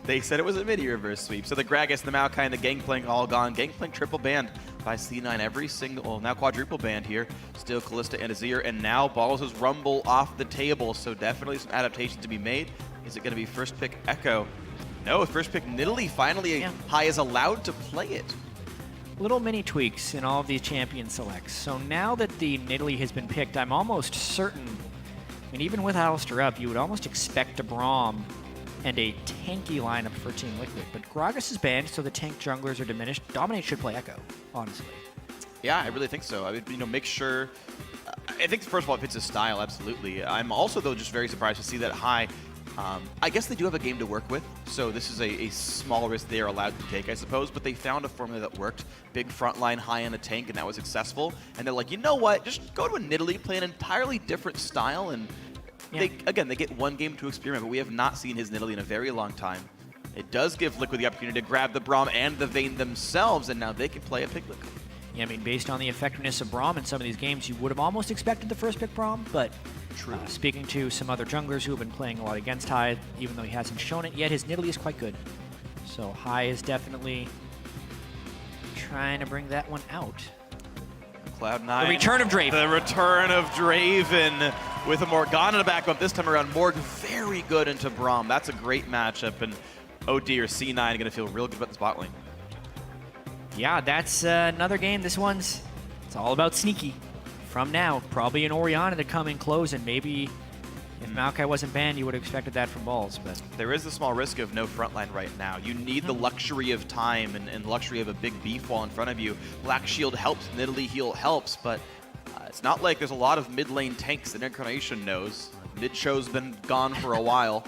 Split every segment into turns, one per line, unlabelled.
They said it was a midi reverse sweep. So the Gragas, the Maokai, and the Gangplank all gone. Gangplank triple banned by C9 every single, well, now quadruple banned here. Still Callista and Azir, and now Balls' Rumble off the table. So definitely some adaptations to be made. Is it going to be first pick Echo? No, first pick Nidalee. Finally, High is allowed to play it.
Little mini tweaks in all of these champion selects. So now that the Nidalee has been picked, I'm almost certain, I mean, even with Alistar up, you would almost expect a Braum and a tanky lineup for Team Liquid. But Gragas is banned, so the tank junglers are diminished. Dominate should play Echo, honestly.
Yeah, I really think so. I mean, make sure. I think first of all, it fits his style absolutely. I'm also though just very surprised to see that High. I guess they do have a game to work with, so this is a small risk they are allowed to take, I suppose. But they found a formula that worked. Big frontline, High in the tank, and that was successful. And they're like, you know what? Just go to a Nidalee, play an entirely different style, and. They get one game to experiment, but we have not seen his Nidalee in a very long time. It does give Liquid the opportunity to grab the Braum and the Vayne themselves, and now they can play a Piglet.
Yeah, I mean, based on the effectiveness of Braum in some of these games, you would have almost expected the first pick Braum, but speaking to some other junglers who have been playing a lot against High, even though he hasn't shown it yet, his Nidalee is quite good. So High is definitely trying to bring that one out.
Cloud9.
The return of Draven.
The return of Draven with a Morgana to back up. This time around, Morg very good into Braum. That's a great matchup, and oh dear, C9 going to feel real good about this bot lane.
Yeah, that's another game. This one's, it's all about sneaky. From now, probably an Orianna to come in close, and maybe if Maokai wasn't banned, you would have expected that from Balls. But
there is a small risk of no frontline right now. You need the luxury of time and luxury of a big beef wall in front of you. Black Shield helps, Nidalee heal helps, but it's not like there's a lot of mid lane tanks that Incarnation knows. Mid-show's been gone for a while.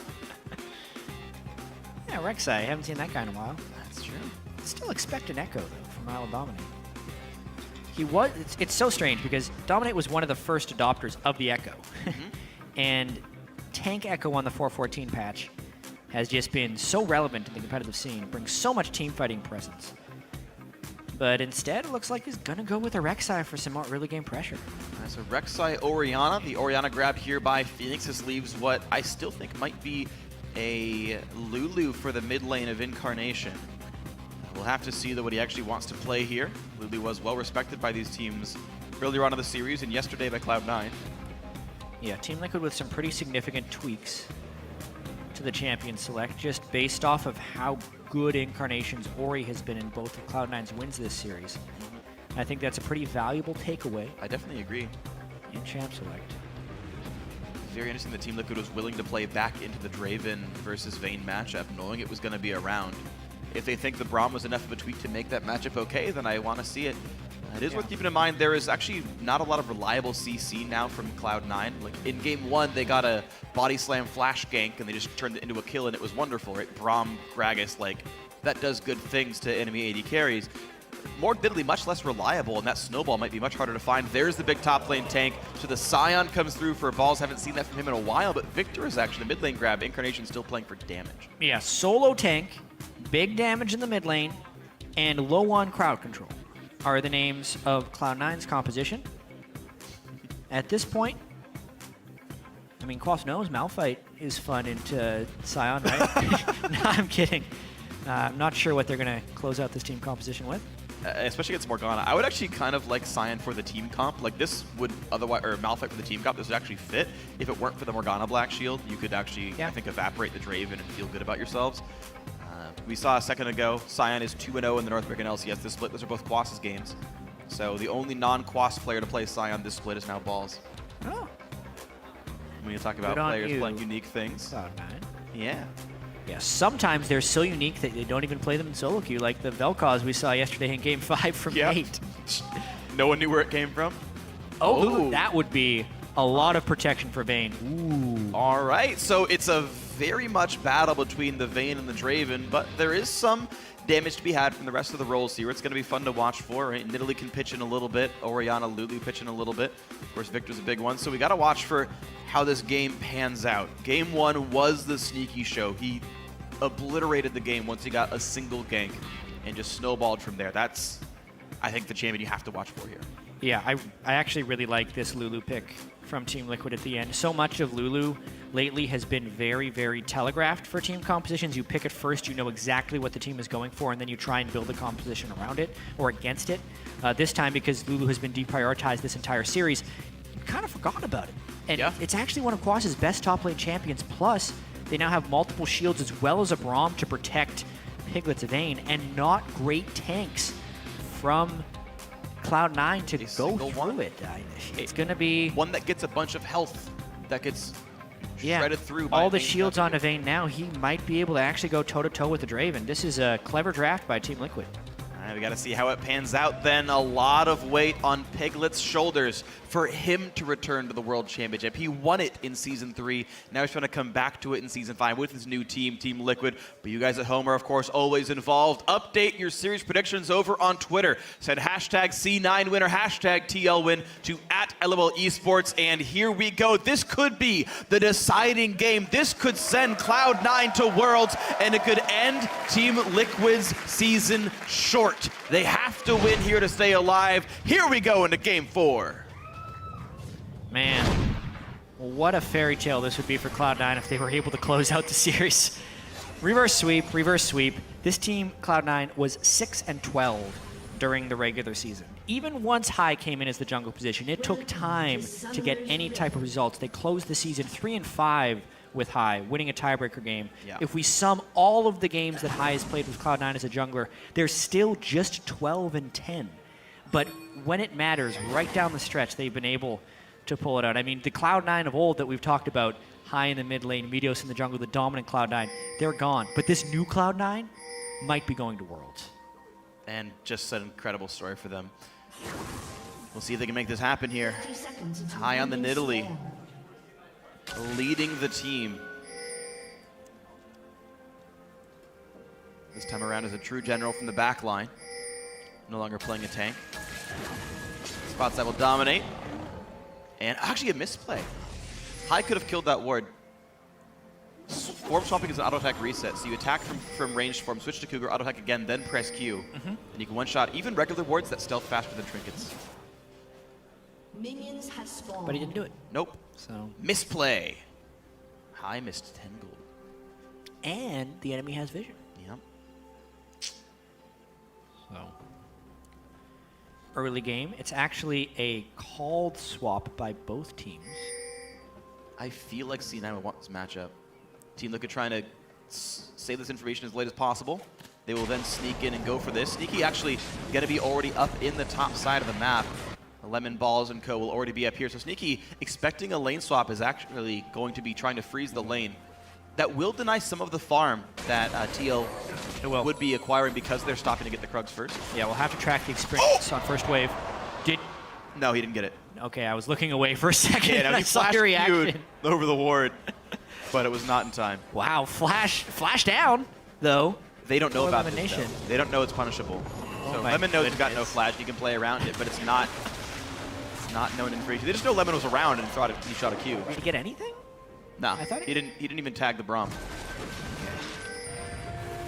Yeah, Rek'Sai, I haven't seen that guy in a while.
That's true.
Still expect an Echo, though, from Isle of Dominate. He was, it's so strange because Dominate was one of the first adopters of the Echo. And Tank Echo on the 4.14 patch has just been so relevant in the competitive scene, brings so much team fighting presence. But instead, it looks like he's going to go with a Rek'Sai for some more early game pressure.
So Rek'Sai Orianna. The Orianna grab here by Phoenix. This leaves what I still think might be a Lulu for the mid lane of Incarnation. We'll have to see what he actually wants to play here. Lulu was well respected by these teams earlier on in the series and yesterday by Cloud9.
Yeah, Team Liquid with some pretty significant tweaks to the champion select, just based off of how good Incarnation's Ori has been in both of Cloud9's wins this series. I think that's a pretty valuable takeaway.
I definitely agree.
In champ select.
Very interesting that Team Liquid was willing to play back into the Draven versus Vayne matchup, knowing it was going to be around. If they think the Braum was enough of a tweak to make that matchup okay, then I want to see it. It is worth keeping in mind there is actually not a lot of reliable CC now from Cloud9. Like in game one, they got a body slam flash gank and they just turned it into a kill and it was wonderful, right? Braum, Gragas, like that does good things to enemy AD carries. More diddly, much less reliable, and that snowball might be much harder to find. There's the big top lane tank. So the Scion comes through for Balls. Haven't seen that from him in a while, but Victor is actually the mid lane grab. Incarnation still playing for damage.
Yeah, solo tank, big damage in the mid lane, and low on crowd control are the names of Cloud9's composition. At this point, I mean, Quaff knows Malphite is fun into Scion, right? No, I'm kidding. I'm not sure what they're going to close out this team composition with.
Especially against Morgana. I would actually kind of like Scion for the team comp. Like this would otherwise, or Malphite for the team comp, this would actually fit. If it weren't for the Morgana Black Shield, you could actually, I think, evaporate the Draven and feel good about yourselves. We saw a second ago, Scion is 2-0 in the North American LCS this split. Those are both Quass's games. So the only non-Quass player to play Scion this split is now Balls.
Oh.
When you talk about players playing unique things.
Cloud9.
Yeah.
Yeah, sometimes they're so unique that they don't even play them in solo queue, like the Vel'Koz we saw yesterday in Game 5 from Nate.
No one knew where it came from.
Oh, that would be a lot of protection for Vayne. Ooh.
All right, so it's a very much battle between the Vayne and the Draven, but there is some damage to be had from the rest of the roles here. It's going to be fun to watch for, right? Nidalee can pitch in a little bit. Orianna, Lulu pitch in a little bit. Of course, Victor's a big one, so we got to watch for how this game pans out. Game 1 was the sneaky show. He obliterated the game once he got a single gank and just snowballed from there. That's, I think, the champion you have to watch for here.
Yeah, I actually really like this Lulu pick from Team Liquid at the end. So much of Lulu lately has been very, very telegraphed for team compositions. You pick it first, you know exactly what the team is going for, and then you try and build a composition around it or against it. This time, because Lulu has been deprioritized this entire series, you kind of forgot about it. And it's actually one of Quas's best top lane champions, plus they now have multiple shields as well as a Braum to protect Piglet's Vayne, and not great tanks from Cloud9 to go through it. It's going to be...
one that gets a bunch of health, that gets shredded through by
all the shields on Vayne now. He might be able to actually go toe-to-toe with the Draven. This is a clever draft by Team Liquid.
We got to see how it pans out then. A lot of weight on Piglet's shoulders for him to return to the World Championship. He won it in Season 3. Now he's trying to come back to it in Season 5 with his new team, Team Liquid. But you guys at home are, of course, always involved. Update your series predictions over on Twitter. Send hashtag C9 winner, hashtag TL win to @LOL Esports. And here we go. This could be the deciding game. This could send Cloud9 to Worlds, and it could end Team Liquid's season short. They have to win here to stay alive. Here we go into Game 4.
Man, what a fairy tale this would be for Cloud9 if they were able to close out the series. Reverse sweep, reverse sweep. This team, Cloud9, was 6-12 during the regular season. Even once High came in as the jungle position, it took time to get any type of results. They closed the season 3-5 with High, winning a tiebreaker game. If we sum all of the games that High has played with Cloud9 as a jungler, they're still just 12-10. But when it matters, right down the stretch, they've been able to pull it out. I mean, the Cloud9 of old that we've talked about, High in the mid lane, Meteos in the jungle, the dominant Cloud9, they're gone. But this new Cloud9 might be going to Worlds.
And just an incredible story for them. We'll see if they can make this happen here. High on the Nidalee, leading the team. This time around as a true general from the back line. No longer playing a tank. Spots that will dominate. And actually a misplay. High could have killed that ward. Form swapping is an auto attack reset, so you attack from ranged form, switch to Cougar, auto attack again, then press Q. And you can one-shot even regular wards that stealth faster than trinkets.
Minions have spawned.
But he didn't do it.
Nope.
So
Misplay. High missed 10 gold.
and the enemy has vision.
Yep.
So early game, it's actually a called swap by both teams.
I feel like C9 would want this matchup. Team Liquid trying to save this information as late as possible. They will then sneak in and go for this. Sneaky actually going to be already up in the top side of the map. The Lemon Balls and co will already be up here. So Sneaky, expecting a lane swap, is actually going to be trying to freeze the lane. That will deny some of the farm that TL would be acquiring because they're stopping to get the Krugs first.
Yeah, we'll have to track the experience on first wave.
No, he didn't get it.
Okay, I was looking away for a second.
Yeah, no,
I
he
saw
flashed
your reaction
over the ward, but it was not in time.
Wow, flash down though.
They don't know about this,
elimination.
though. They don't know it's punishable.
Oh
So
my
Lemon knows he's got no
goodness.
flash. He can play around it, but it's not known information. They just know Lemon was around and thought he shot a Q.
Did he get anything?
No,
I thought
he didn't even tag the Braum.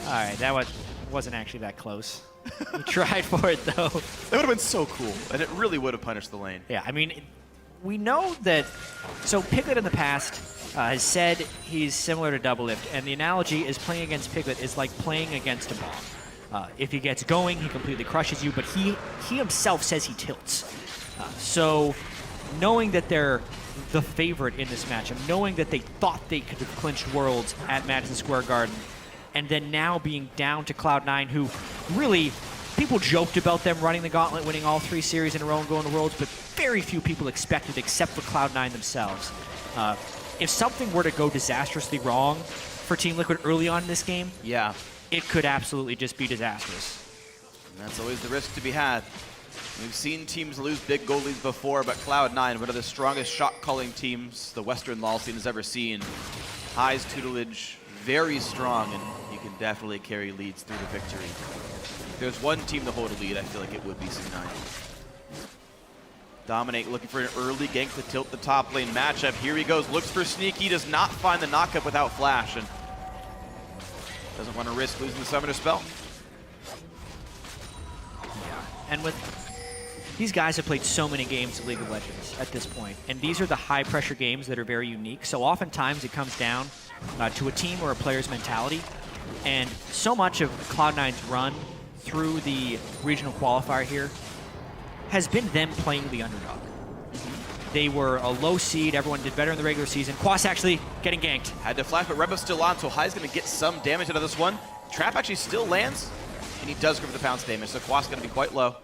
All right, that wasn't actually that close. He tried for it though.
That would have been so cool, and it really would have punished the lane.
Yeah, I mean, we know that. So Piglet in the past has said he's similar to Double Lift, and the analogy is playing against Piglet is like playing against a bomb. If he gets going, he completely crushes you, but he himself says he tilts. So knowing that they're the favorite in this matchup, knowing that they thought they could have clinched Worlds at Madison Square Garden, and then now being down to Cloud9, who really, people joked about them running the gauntlet, winning all 3 series in a row and going to Worlds, but very few people expected except for Cloud9 themselves. If something were to go disastrously wrong for Team Liquid early on in this game,
Yeah,
it could absolutely just be disastrous.
and that's always the risk to be had. We've seen teams lose big goal leads before, but Cloud9, one of the strongest shot-calling teams the Western LoL scene has ever seen. High's tutelage, very strong, and he can definitely carry leads through to victory. If there's one team to hold a lead, I feel like it would be C9. Dominate looking for an early gank to tilt the top lane matchup. Here he goes, looks for Sneaky, does not find the knockup without flash, and doesn't want to risk losing the summoner spell.
And with These guys have played so many games of League of Legends at this point, and these are the high-pressure games that are very unique. So oftentimes it comes down to a team or a player's mentality, and so much of Cloud9's run through the regional qualifier here has been them playing the underdog. They were a low seed. Everyone did better in the regular season. Quas actually getting ganked.
Had to flash, but Rebel's still on, so Hai's going to get some damage out of this one. Trap actually still lands, and he does go for the pounce damage, so Quas going to be quite low.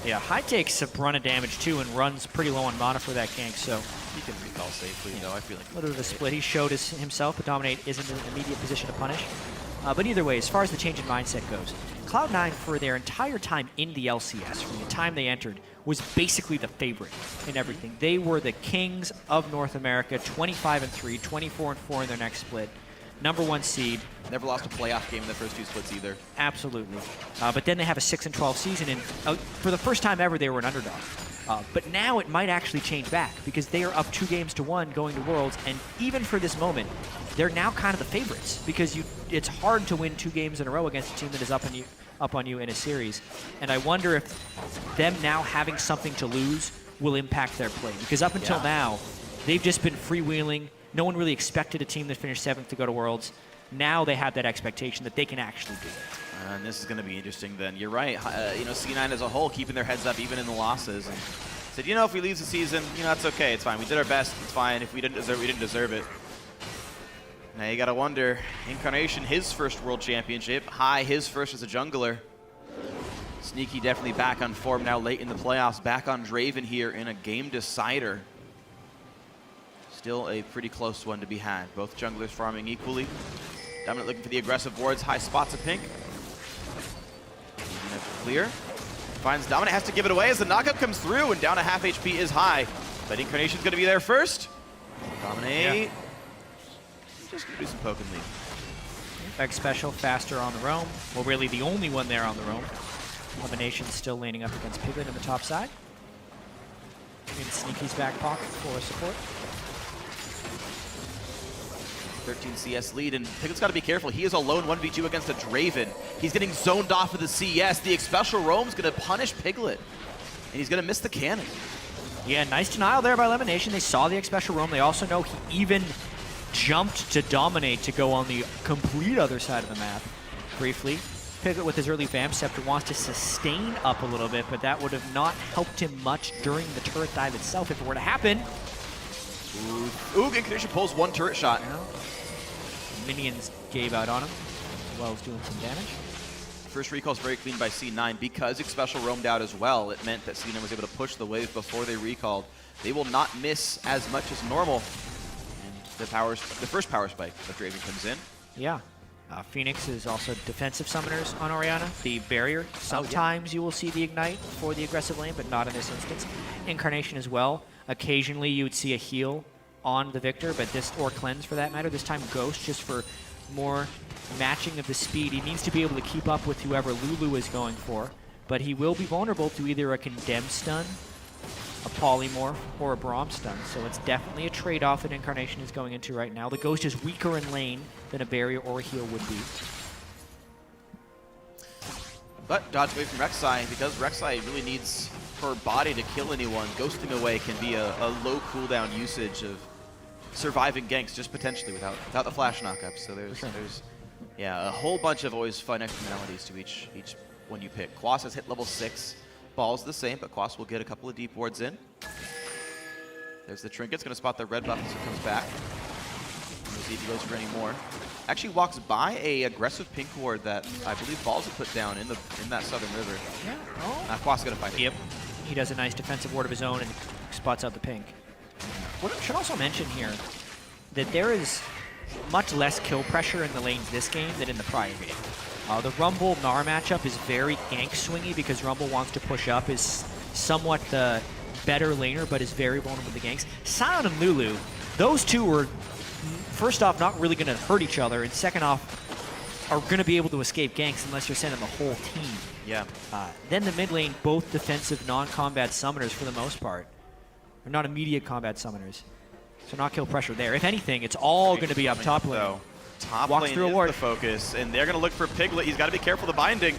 Yeah, Hai takes a run of damage too and runs pretty low on mana for that gank, so
He can recall safely, though, I feel like.
a little bit of a split. He showed himself, but Dominate isn't in an immediate position to punish. But either way, as far as the change in mindset goes, Cloud9 for their entire time in the LCS, from the time they entered, was basically the favorite in everything. They were the kings of North America, 25-3, 24-4 in their next split, #1 seed.
Never lost a playoff game in the first 2 splits either.
Absolutely. But then they have a 6-12 season, and for the first time ever, they were an underdog. But now it might actually change back because they are up 2-1 going to Worlds, and even for this moment, they're now kind of the favorites because it's hard to win 2 games in a row against a team that is up on you in a series. And I wonder if them now having something to lose will impact their play, because up until now, they've just been freewheeling. No one really expected a team that finished 7th to go to Worlds. Now they have that expectation that they can actually do it.
And this is going to be interesting then. You're right. C9 as a whole keeping their heads up even in the losses. And said, if we lose the season, that's okay. It's fine. We did our best. It's fine. If we didn't deserve it. Now you got to wonder, Incarnation, his first World Championship. Hai, his first as a jungler. Sneaky definitely back on form now late in the playoffs. Back on Draven here in a game decider. Still a pretty close one to be had. Both junglers farming equally. Dominant looking for the aggressive wards. Hai spots a pink. Clear. Finds Dominant, has to give it away as the knockup comes through, and down to half HP is Hai. But Incarnation's going to be there first. Dominate. Just going to do some poke and leave.
X special faster on the roam. Well, really the only one there on the roam. Elimination's still laning up against Piglet in the top side. In Sneaky's back pocket for support.
13 CS lead, and Piglet's got to be careful. He is alone 1v2 against a Draven. He's getting zoned off of the CS. The special roam's going to punish Piglet, and he's going to miss the cannon.
Yeah, nice denial there by Elimination. They saw the special roam. They also know he even jumped to Dominate to go on the complete other side of the map briefly. Piglet with his early Vamp Scepter wants to sustain up a little bit, but that would have not helped him much during the turret dive itself if it were to happen.
Ooh, Incarnation pulls one turret shot.
Minions gave out on him, as well as doing some damage.
First recall's very clean by C9. Because Special roamed out as well, it meant that C9 was able to push the wave before they recalled. They will not miss as much as normal. And the first power spike of Draven comes in.
Yeah. Phoenix is also defensive summoners on Orianna. The barrier, sometimes you will see the ignite for the aggressive lane, but not in this instance. Incarnation as well. Occasionally you would see a heal on the Victor, but or cleanse for that matter. This time Ghost, just for more matching of the speed. He needs to be able to keep up with whoever Lulu is going for, but he will be vulnerable to either a Condemn stun, a Polymorph, or a Braum stun, so it's definitely a trade-off that Incarnation is going into right now. The Ghost is weaker in lane than a barrier or a heal would be.
But dodge away from Rek'Sai, because Rek'Sai really needs her body to kill anyone. Ghosting away can be a low cooldown usage of surviving ganks, just potentially without the flash knockup. So there's a whole bunch of always fun externalities to each one you pick. Quas has hit level 6. Ball's the same, but Quas will get a couple of deep wards in. There's the Trinket's going to spot the red buff as it comes back. We'll see if he goes for any more. Actually walks by a aggressive pink ward that I believe Balls had put down in that southern river.
Yeah.
Quas going to fight it.
Yep. He does a nice defensive ward of his own and spots out the pink. What I should also mention here that there is much less kill pressure in the lanes this game than in the prior game. The Rumble-Gnar matchup is very gank swingy because Rumble wants to push up, is somewhat the better laner, but is very vulnerable to ganks. Sion and Lulu, those two were, first off, not really going to hurt each other, and second off, are going to be able to escape ganks unless you're sending the whole team.
Yeah.
Then the mid lane, both defensive non-combat summoners for the most part. They're not immediate combat summoners. So not kill pressure there. If anything, it's all going to be up top lane.
So, top
Walks
lane
through a
is
ward.
the focus, and they're going to look for Piglet. He's got to be careful of the binding.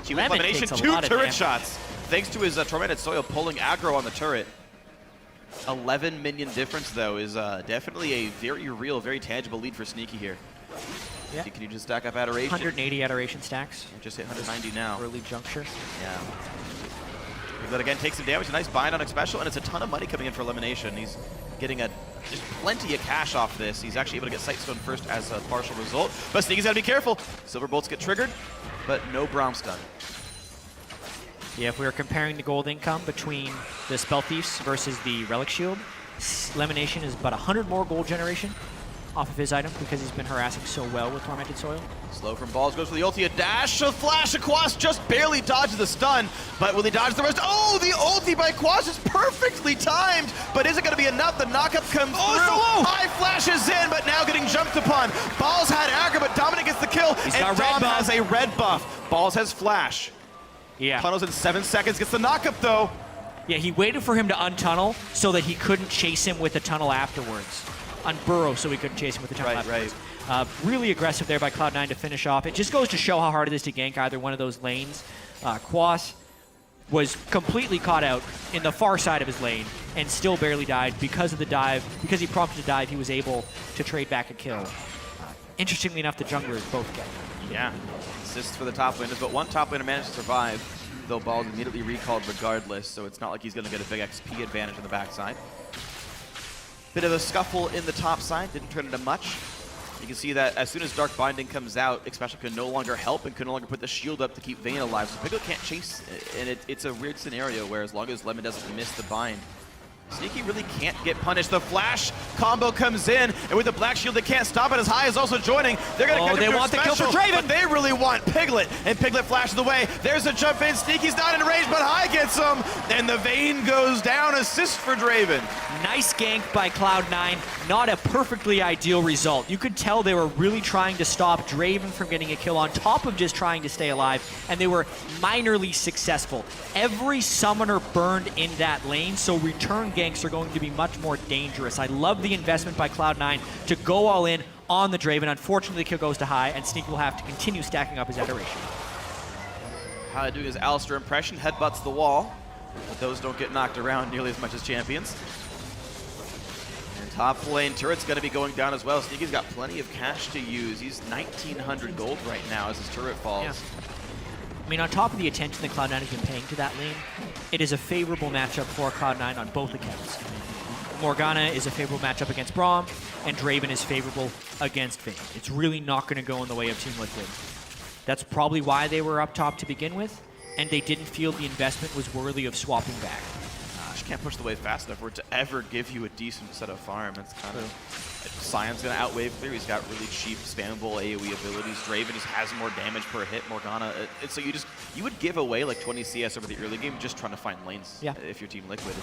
Human
Lemon
elimination,
takes a
2
lot of
turret
damage.
shots. thanks to his Tormented Soil pulling aggro on the turret. 11 minion difference, though, is definitely a very real, very tangible lead for Sneaky here.
Yeah.
Can you just stack up Adoration?
180 Adoration stacks.
Just hit 190 now.
Early juncture.
Yeah. But again, takes some damage. A nice bind on a special, and it's a ton of money coming in for elimination. He's getting just plenty of cash off this. He's actually able to get Sightstone first as a partial result. But Sneaky's got to be careful. Silver Bolts get triggered, but no Braum stun.
Yeah, if we were comparing the gold income between the Spell Thieves versus the Relic Shield, Elimination is about 100 more gold generation off of his item because he's been harassing so well with Tormented Soil.
Slow from Balls, goes for the ulti, a dash, a flash, a Quas just barely dodges the stun, but will he dodge the rest? Oh, the ulti by Quas is perfectly timed, but is it going to be enough? The knockup comes through.
So low.
High flashes in, but now getting jumped upon. Balls had aggro, but Dominic gets the kill,
He's
and
got red
Dom
buff.
has a red buff. Balls has flash.
Yeah.
Tunnels in 7 seconds, gets the knockup though.
Yeah, he waited for him to untunnel so that he couldn't chase him with a tunnel afterwards. Unburrow so he couldn't chase him with the tunnel afterwards. Really aggressive there by Cloud9 to finish off. It just goes to show how hard it is to gank either one of those lanes. Quas was completely caught out in the far side of his lane and still barely died because of the dive. Because he prompted a dive, he was able to trade back a kill. Interestingly enough, the junglers both get it.
Yeah, assists for the top laners, but one top laner managed to survive, though Balls immediately recalled regardless, so it's not like he's going to get a big XP advantage on the backside. Bit of a scuffle in the top side, didn't turn into much. You can see that as soon as Dark Binding comes out, Especial can no longer help and can no longer put the shield up to keep Vayne alive, so Piglet can't chase, and it's a weird scenario where as long as Lemon doesn't miss the bind, Sneaky really can't get punished. The flash combo comes in, and with the black shield, they can't stop it. As High is also joining. They're going to catch
they want the kill for Draven.
But they really want Piglet, and Piglet flashes away. There's a jump in. Sneaky's not in range, but High gets him, and the Vayne goes down. Assist for Draven.
Nice gank by Cloud9. Not a perfectly ideal result. You could tell they were really trying to stop Draven from getting a kill on top of just trying to stay alive, and they were minorly successful. Every summoner burned in that lane, so return ganks are going to be much more dangerous. I love the investment by Cloud9 to go all in on the Draven. Unfortunately, the kill goes to High, and Sneaky will have to continue stacking up his adoration.
High doing his Alistair impression, headbutts the wall, but those don't get knocked around nearly as much as champions. And top lane turret's going to be going down as well. Sneaky's got plenty of cash to use. He's 1,900 gold right now as his turret falls.
Yeah. I mean, on top of the attention that Cloud9 has been paying to that lane, it is a favorable matchup for Cloud9 on both accounts. Morgana is a favorable matchup against Braum, and Draven is favorable against Vayne. It's really not going to go in the way of Team Liquid. That's probably why they were up top to begin with, and they didn't feel the investment was worthy of swapping back.
Just can't push the wave fast enough for it to ever give you a decent set of farm. It's kind of... Sion's going to outwave clear. He's got really cheap, spammable AoE abilities. Draven just has more damage per hit. Morgana, so you would give away like 20 CS over the early game just trying to find lanes if you're Team Liquid.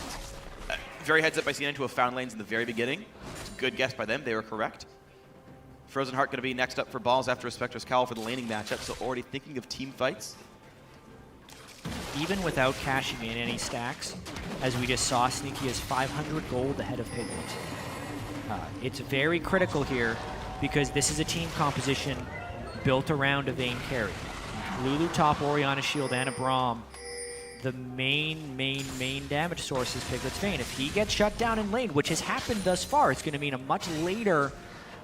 Very heads up by CNN to have found lanes in the very beginning. It's a good guess by them. They were correct. Frozen Heart going to be next up for Balls after a Spectre's Cowl for the laning matchup, so already thinking of team fights.
Even without cashing in any stacks, as we just saw, Sneaky is 500 gold ahead of Piglet. It's very critical here because this is a team composition built around a Vayne carry. Lulu top, Orianna shield, and a Braum. The main damage source is Piglet's Vayne. If he gets shut down in lane, which has happened thus far, it's going to mean a much later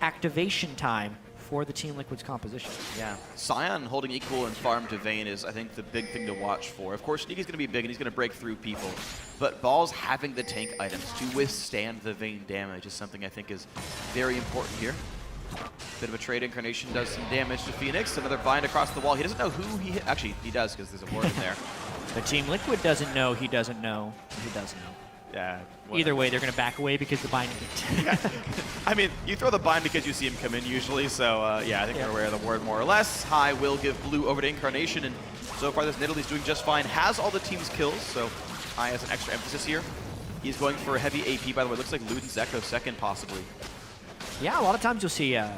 activation time for the Team Liquid's composition.
Yeah, Sion holding equal in farm to Vayne is, I think, the big thing to watch for. Of course, Sneaky's going to be big and he's going to break through people, but Balls having the tank items to withstand the Vayne damage is something I think is very important here. Bit of a trade. Incarnation does some damage to Phoenix. Another bind across the wall. He doesn't know who he hit. Actually, he does because there's a ward in there.
But Team Liquid doesn't know, he doesn't know, he does know.
Yeah.
Either way, they're going to back away because the binding hit.
I mean, you throw the bind because you see him come in usually, so yeah, I think they're aware of the ward more or less. High will give blue over to Incarnation, and so far this Nidalee's doing just fine. Has all the team's kills, so High has an extra emphasis here. He's going for a heavy AP, by the way. Looks like Luden's Echo second, possibly.
Yeah, a lot of times you'll see an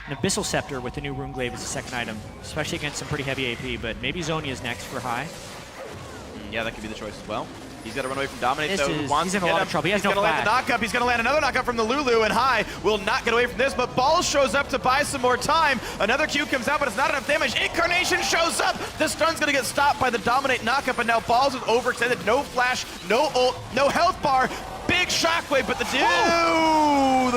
Abyssal Scepter with the new Runeglaive as a second item, especially against some pretty heavy AP, but maybe Zonia's next for High.
Yeah, that could be the choice as well. He's got to run away from Dominate,
This
though.
is-
Who wants
he's
to
in a
get
lot
him.
of trouble. He has
He's
no
gonna land the
flash.
knockup. He's going to land another knockup from the Lulu, and High will not get away from this, but Balls shows up to buy some more time. Another Q comes out, but it's not enough damage. Incarnation shows up. This stun's going to get stopped by the Dominate knockup, and now Balls is overextended. No flash, no ult, no health bar. Big shockwave, but the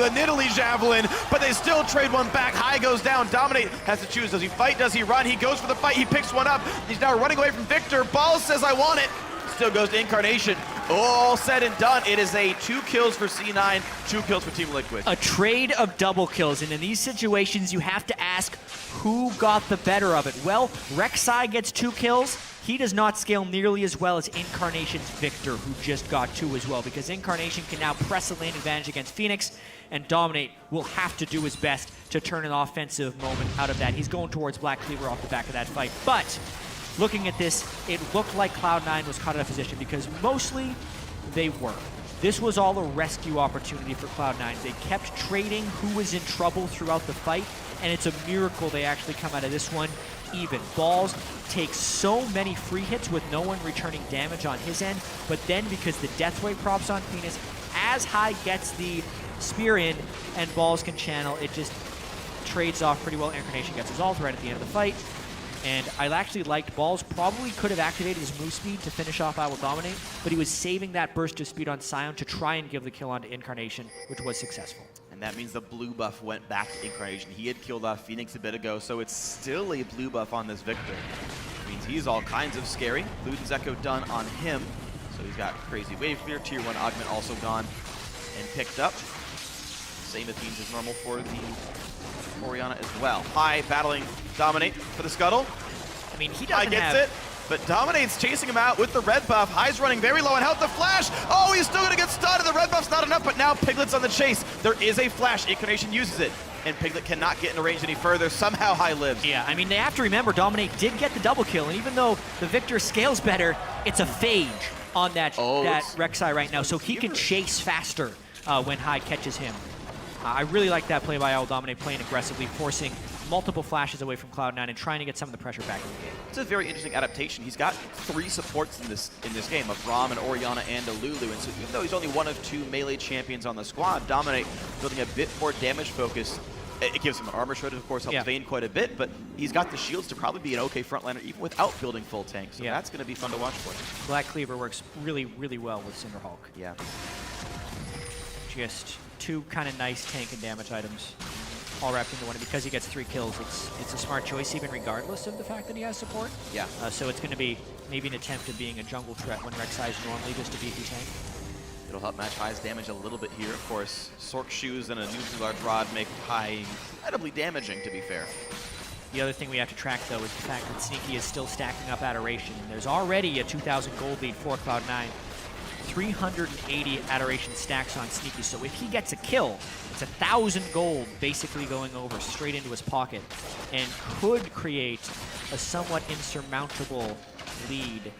Nidalee Javelin, but they still trade one back. High goes down. Dominate has to choose. Does he fight? Does he run? He goes for the fight. He picks one up. He's now running away from Victor. Balls says, I want it. Still goes to Incarnation. All said and done, it is a 2 kills for C9, 2 kills for Team Liquid.
A trade of double kills, and in these situations, you have to ask who got the better of it. Well, Rek'Sai gets 2 kills. He does not scale nearly as well as Incarnation's Victor, who just got 2 as well, because Incarnation can now press a lane advantage against Phoenix, and Dominate will have to do his best to turn an offensive moment out of that. He's going towards Black Cleaver off the back of that fight, but looking at this, it looked like Cloud9 was caught out of position because mostly they were. This was all a rescue opportunity for Cloud9. They kept trading who was in trouble throughout the fight, and it's a miracle they actually come out of this one even. Balls takes so many free hits with no one returning damage on his end, but then because the Deathwave props on Phoenix, as High gets the spear in and Balls can channel, it just trades off pretty well. Incarnation gets his ult right at the end of the fight. And I actually liked Balls. Probably could have activated his move speed to finish off I Will Dominate, but he was saving that burst of speed on Sion to try and give the kill onto Incarnation, which was successful.
And that means the blue buff went back to Incarnation. He had killed off Phoenix a bit ago, so it's still a blue buff on this Victor. It means he's all kinds of scary. Luden's Echo done on him, so he's got crazy wave clear. Tier 1 augment also gone and picked up. Same Athenes as normal for the Orianna as well. High battling Dominate for the scuttle.
I mean, he
High
doesn't
gets
have...
it, but Dominate's chasing him out with the red buff. High's running very low on health. The flash! Oh, he's still gonna get stunned, and the red buff's not enough, but now Piglet's on the chase. There is a flash. Incarnation uses it, and Piglet cannot get into range any further. Somehow High lives.
Yeah, I mean, they have to remember Dominate did get the double kill, and even though the Victor scales better, it's a phage on that Rek'Sai right now, so he can chase faster when High catches him. I really like that play by I Will Dominate, playing aggressively, forcing multiple flashes away from Cloud9 and trying to get some of the pressure back in the game.
It's a very interesting adaptation. He's got 3 supports in this game, of Rom, an Orianna, and a Lulu. And so even though he's only one of 2 melee champions on the squad, Dominate building a bit more damage focus. It gives him an armor shred, of course, helps Vayne quite a bit, but he's got the shields to probably be an okay frontliner even without building full tank. So that's going to be fun to watch for him.
Black Cleaver works really, really well with Cinderhulk.
Yeah.
Just 2 kind of nice tank and damage items all wrapped into one. And because he gets 3 kills, it's a smart choice, even regardless of the fact that he has support.
Yeah.
So it's going to be maybe an attempt at being a jungle threat when Rek'Sai is normally just a beefy tank.
It'll help match High's damage a little bit here. Of course, Sork Shoes and a nuclear large rod make High incredibly damaging, to be fair.
The other thing we have to track, though, is the fact that Sneaky is still stacking up Adoration. There's already a 2,000 gold lead for Cloud9. 380 Adoration stacks on Sneaky, so if he gets a kill, it's 1,000 gold basically going over straight into his pocket and could create a somewhat insurmountable lead.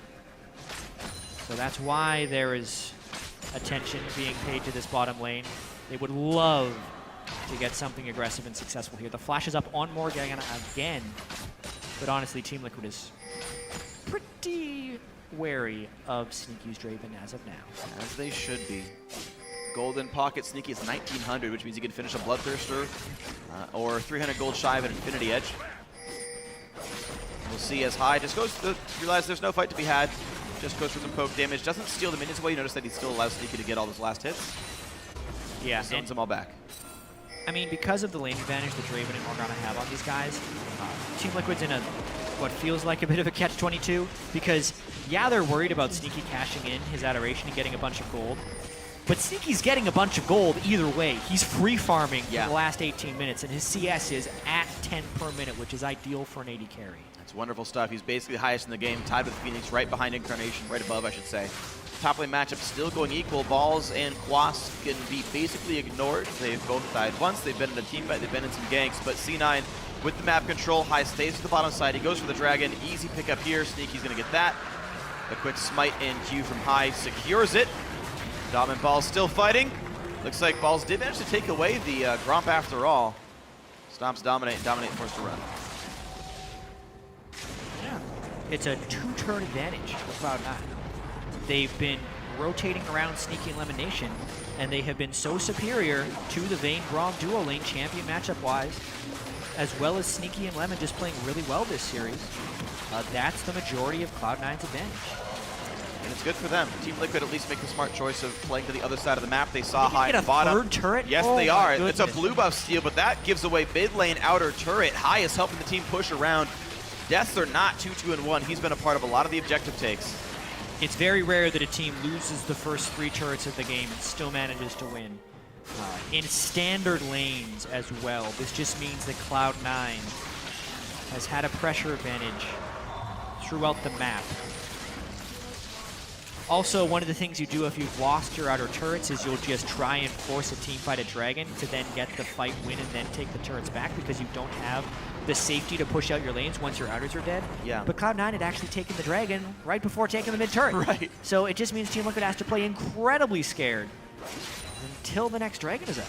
So that's why there is attention being paid to this bottom lane. They would love to get something aggressive and successful here. The flash is up on Morgana again, but honestly, Team Liquid is pretty wary of Sneaky's Draven as of now.
As they should be. Golden pocket Sneaky is 1,900, which means he can finish a Bloodthirster or 300 gold shy of an Infinity Edge. We'll see as High just goes to realize there's no fight to be had. Just goes for some poke damage. Doesn't steal the minions away. You notice that he still allows Sneaky to get all those last hits.
Yeah.
Zones them all back.
I mean, because of the lane advantage that Draven and Morgana have on these guys, Team Liquid's in a what feels like a bit of a catch-22, because yeah, they're worried about Sneaky cashing in his Adoration and getting a bunch of gold, but Sneaky's getting a bunch of gold either way. He's free farming for the last 18 minutes, and his CS is at 10 per minute, which is ideal for an AD carry.
That's wonderful stuff. He's basically the highest in the game, tied with Phoenix, right behind Incarnation, right above, I should say. Top lane matchup still going equal. Balls and Quas can be basically ignored. They've both died once. They've been in a team fight. They've been in some ganks, but C9 with the map control. High stays to the bottom side. He goes for the dragon. Easy pick up here. Sneaky's going to get that. A quick smite and Q from High secures it. Dom and Balls still fighting. Looks like Balls did manage to take away the Gromp after all. Stomps Dominate, and Dominate forced to run.
Yeah. It's a 2-turn advantage for Cloud9. they've been rotating around Sneaky and Lemon Nation, and they have been so superior to the Vayne Braum duo lane champion matchup-wise, as well as Sneaky and Lemon just playing really well this series. That's the majority of Cloud9's advantage.
And it's good for them. Team Liquid at least make the smart choice of playing to the other side of the map. They saw High
at
bottom.
Third turret?
Yes,
Oh
they
my
are.
goodness.
It's a blue buff steal, but that gives away mid lane outer turret. High is helping the team push around. Deaths are not 2-2-1. He's been a part of a lot of the objective takes.
It's very rare that a team loses the first 3 turrets of the game and still manages to win. In standard lanes as well. This just means that Cloud9 has had a pressure advantage throughout the map. Also, one of the things you do if you've lost your outer turrets is you'll just try and force a team fight a dragon to then get the fight win and then take the turrets back because you don't have the safety to push out your lanes once your outers are dead.
Yeah.
But Cloud9 had actually taken the dragon right before taking the mid turret.
Right.
So it just means Team Liquid has to play incredibly scared until the next dragon is up.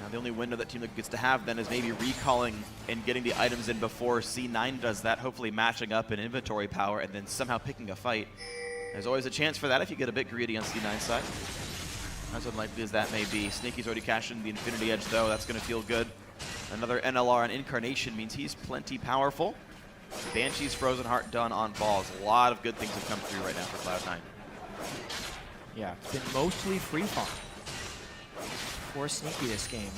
Now, the only window that Team Liquid gets to have then is maybe recalling and getting the items in before C9 does that, hopefully matching up in inventory power and then somehow picking a fight. There's always a chance for that if you get a bit greedy on C9's side. As unlikely as that may be. Sneaky's already cashed in the Infinity Edge though, that's going to feel good. Another NLR on Incarnation means he's plenty powerful. Banshee's Frozen Heart done on balls. A lot of good things have come through right now for Cloud9.
Yeah, it's been mostly free farm for Sneaky this game,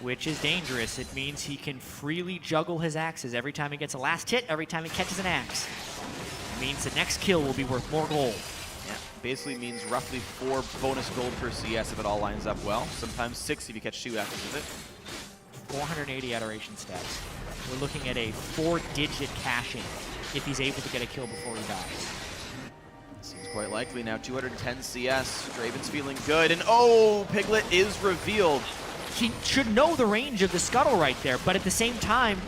which is dangerous. It means he can freely juggle his axes every time he gets a last hit, every time he catches an axe. It means the next kill will be worth more gold.
Yeah, basically means roughly 4 bonus gold per CS if it all lines up well. Sometimes 6 if you catch 2 axes with it.
480 adoration stats. We're looking at a 4-digit cash-in if he's able to get a kill before he dies.
Seems quite likely now. 210 CS. Draven's feeling good. And oh, Piglet is revealed.
He should know the range of the scuttle right there, but at the same time,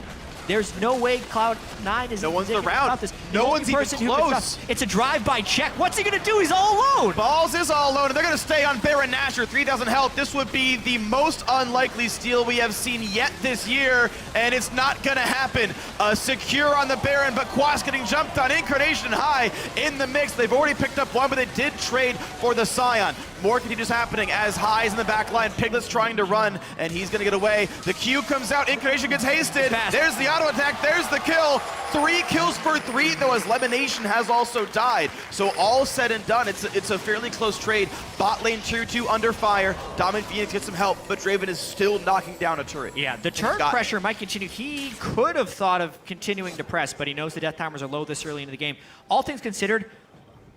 there's no way Cloud9 is
No one's
thinking
around.
about this.
No
The
one's
only
even
person who can
close.
stop- It's a drive-by check. What's he going to do? He's all alone.
Balls is all alone, and they're going to stay on Baron Nashor. 3,000 health. This would be the most unlikely steal we have seen yet this year, and it's not going to happen. Secure on the Baron, but Quas getting jumped on. Incarnation High in the mix. They've already picked up one, but they did trade for the Scion. More continues happening as High's in the back line. Piglet's trying to run, and he's going to get away. The Q comes out. Incarnation gets hasted.
Fast.
There's the auto attack. There's the kill. 3 kills for 3, though, as Lemonation has also died. So all said and done, it's a fairly close trade. Bot lane tier 2 under fire. Domin Phoenix gets some help, but Draven is still knocking down a turret.
Yeah, the turret pressure might continue. He could have thought of continuing to press, but he knows the death timers are low this early into the game. All things considered,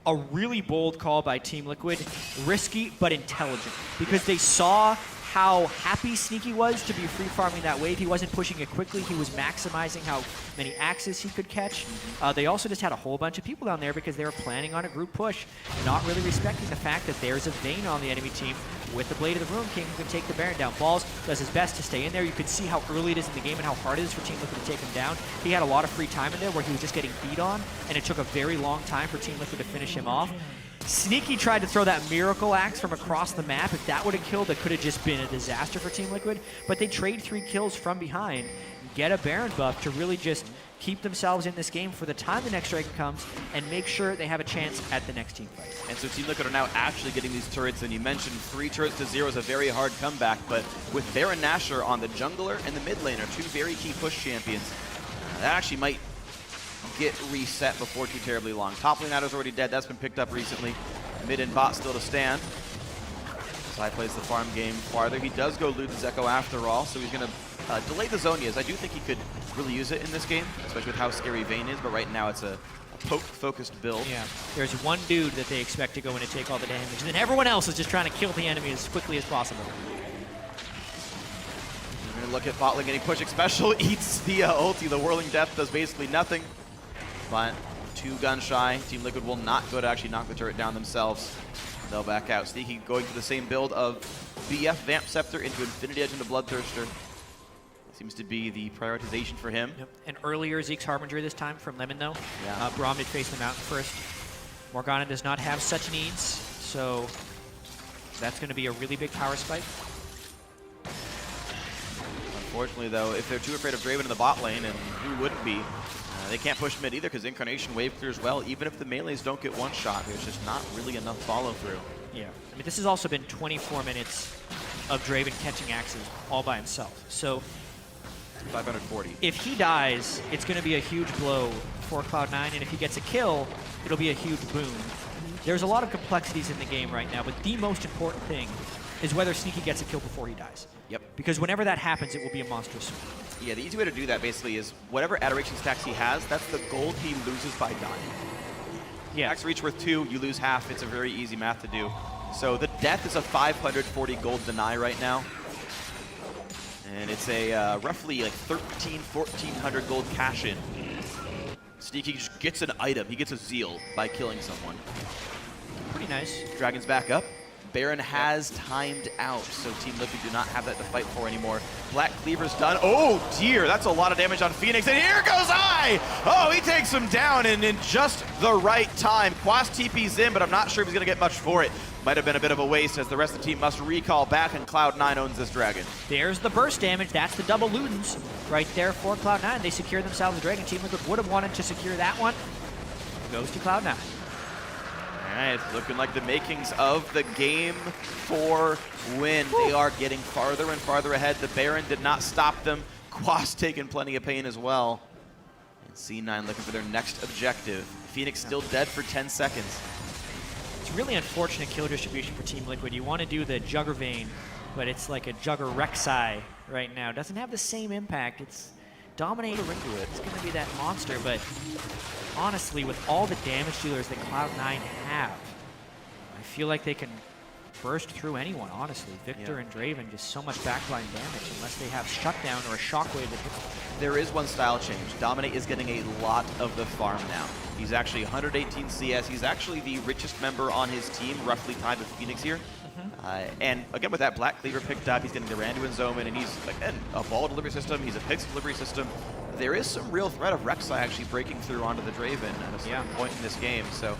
a really bold call by Team Liquid. Risky, but intelligent. Because they saw how happy Sneaky was to be free farming that wave. He wasn't pushing it quickly. He was maximizing how many axes he could catch. They also just had a whole bunch of people down there because they were planning on a group push, not really respecting the fact that there's a Vayne on the enemy team with the Blade of the Ruin King who can take the Baron down. Balls does his best to stay in there. You could see how early it is in the game and how hard it is for Team Liquid to take him down. He had a lot of free time in there where he was just getting beat on, and it took a very long time for Team Liquid to finish him off. Sneaky tried to throw that miracle axe from across the map. If that would have killed, it could have just been a disaster for Team Liquid. But they trade 3 kills from behind, get a Baron buff to really just keep themselves in this game for the time the next Dragon comes and make sure they have a chance at the next team fight.
And so Team Liquid are now actually getting these turrets, and you mentioned 3 turrets to 0 is a very hard comeback, but with Baron Nashor on the jungler and the mid laner, 2 very key push champions, that actually might get reset before too terribly long. Top lane Adder's already dead. That's been picked up recently. Mid and bot still to stand. Sai plays the farm game farther. He does go Luden's Echo after all, so he's going to delay the Zonias. I do think he could really use it in this game, especially with how scary Vayne is, but right now it's a poke-focused build.
Yeah, there's one dude that they expect to go in and take all the damage, and then everyone else is just trying to kill the enemy as quickly as possible.
We're going to look at bot lane getting pushing special. Eats the ulti. The Whirling Death does basically nothing. But 2 gun shy. Team Liquid will not go to actually knock the turret down themselves. They'll back out. Sneaky going for the same build of BF Vamp Scepter into Infinity Edge into Bloodthirster. Seems to be the prioritization for him.
Yep. And earlier Zeke's Harbinger this time from Lemon though.
Yeah.
Braum did face the mountain first. Morgana does not have such needs, so that's going to be a really big power spike.
Unfortunately, though, if they're too afraid of Draven in the bot lane, and who wouldn't be, they can't push mid either because Incarnation wave clears well. Even if the melees don't get one shot, there's just not really enough follow-through.
Yeah, I mean, this has also been 24 minutes of Draven catching axes all by himself. So
540.
if he dies, it's going to be a huge blow for Cloud9, and if he gets a kill, it'll be a huge boon. There's a lot of complexities in the game right now, but the most important thing is whether Sneaky gets a kill before he dies.
Yep.
Because whenever that happens, it will be a monstrous swing.
Yeah, the easy way to do that basically is whatever adoration stacks he has, that's the gold he loses by dying.
Yeah.
Max reach worth 2, you lose half. It's a very easy math to do. So the death is a 540 gold deny right now. And it's a roughly like 1,400 gold cash in. Sneaky just gets an item. He gets a zeal by killing someone.
Pretty nice.
Dragon's back up. Baron has timed out, so Team Liquid do not have that to fight for anymore. Black Cleaver's done. Oh dear, that's a lot of damage on Phoenix, and here goes I! Oh, he takes him down, and in just the right time. Quas TP's in, but I'm not sure if he's gonna get much for it. Might have been a bit of a waste, as the rest of the team must recall back, and Cloud9 owns this Dragon.
There's the burst damage. That's the double Ludens right there for Cloud9. They secure themselves a Dragon. Team Liquid would have wanted to secure that one. Goes to Cloud9.
All right, it's looking like the makings of the game for win. Woo. They are getting farther and farther ahead. The Baron did not stop them. Quas taking plenty of pain as well. And C9 looking for their next objective. Phoenix still dead for 10 seconds.
It's really unfortunate kill distribution for Team Liquid. You want to do the Jugger Vein, but it's like a Jugger Rek'Sai right now. Doesn't have the same impact. It's dominate into it. It's going to be that monster, but honestly, with all the damage dealers that Cloud9 have, I feel like they can burst through anyone, honestly. Victor and Draven, just so much backline damage unless they have Shutdown or a Shockwave that hits them.
There is one style change. Dominate is getting a lot of the farm now. He's actually 118 CS. He's actually the richest member on his team, roughly tied with Phoenix here. And again, with that Black Cleaver picked up, he's getting the Randuin Zoman, and he's, again, a ball delivery system. He's a Pix delivery system. There is some real threat of Rek'Sai actually breaking through onto the Draven at a certain point in this game. So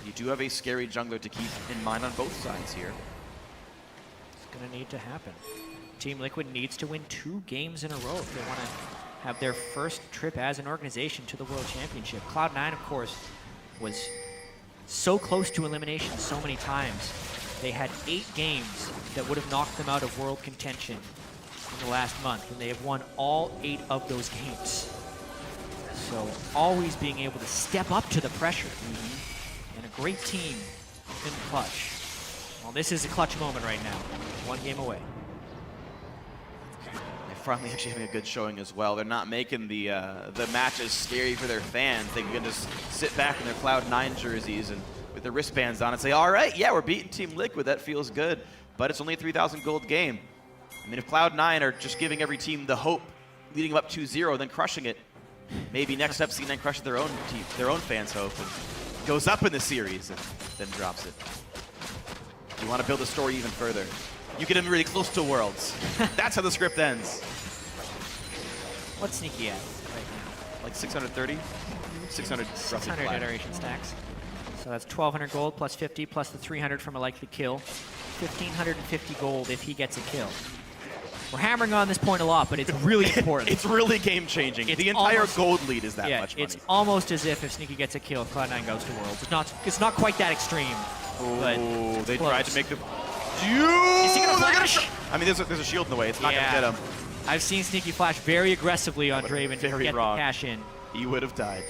you do have a scary jungler to keep in mind on both sides here.
It's going to need to happen. Team Liquid needs to win 2 games in a row if they want to have their first trip as an organization to the World Championship. Cloud9, of course, was so close to elimination so many times. They had 8 games that would have knocked them out of world contention in the last month, and they have won all 8 of those games. So always being able to step up to the pressure. And a great team in clutch. Well, this is a clutch moment right now. 1 game away.
They're finally actually having a good showing as well. They're not making the matches scary for their fans. They can just sit back in their Cloud9 jerseys and with their wristbands on and say, all right, yeah, we're beating Team Liquid. That feels good. But it's only a 3,000 gold game. I mean, if Cloud9 are just giving every team the hope, leading them up 2-0, then crushing it, maybe next up C9 crushes their own team, their own fans' hope, and goes up in the series and then drops it. You want to build the story even further. You get them really close to Worlds. That's how the script ends.
What's Sneaky at right now?
Like 630? 600
600 iteration stacks. So that's 1,200 gold plus 50 plus the 300 from a likely kill. 1,550 gold if he gets a kill. We're hammering on this point a lot, but it's really important.
It's really game-changing. The entire gold lead is that much money.
It's almost as if Sneaky gets a kill, Cloud9 goes to Worlds. It's not quite that extreme.
Oh, they
close.
tried to make the...
Is he gonna flash?
I mean, there's a shield in the way. It's not gonna get him.
I've seen Sneaky flash very aggressively on Draven to get the cash in.
He would have died.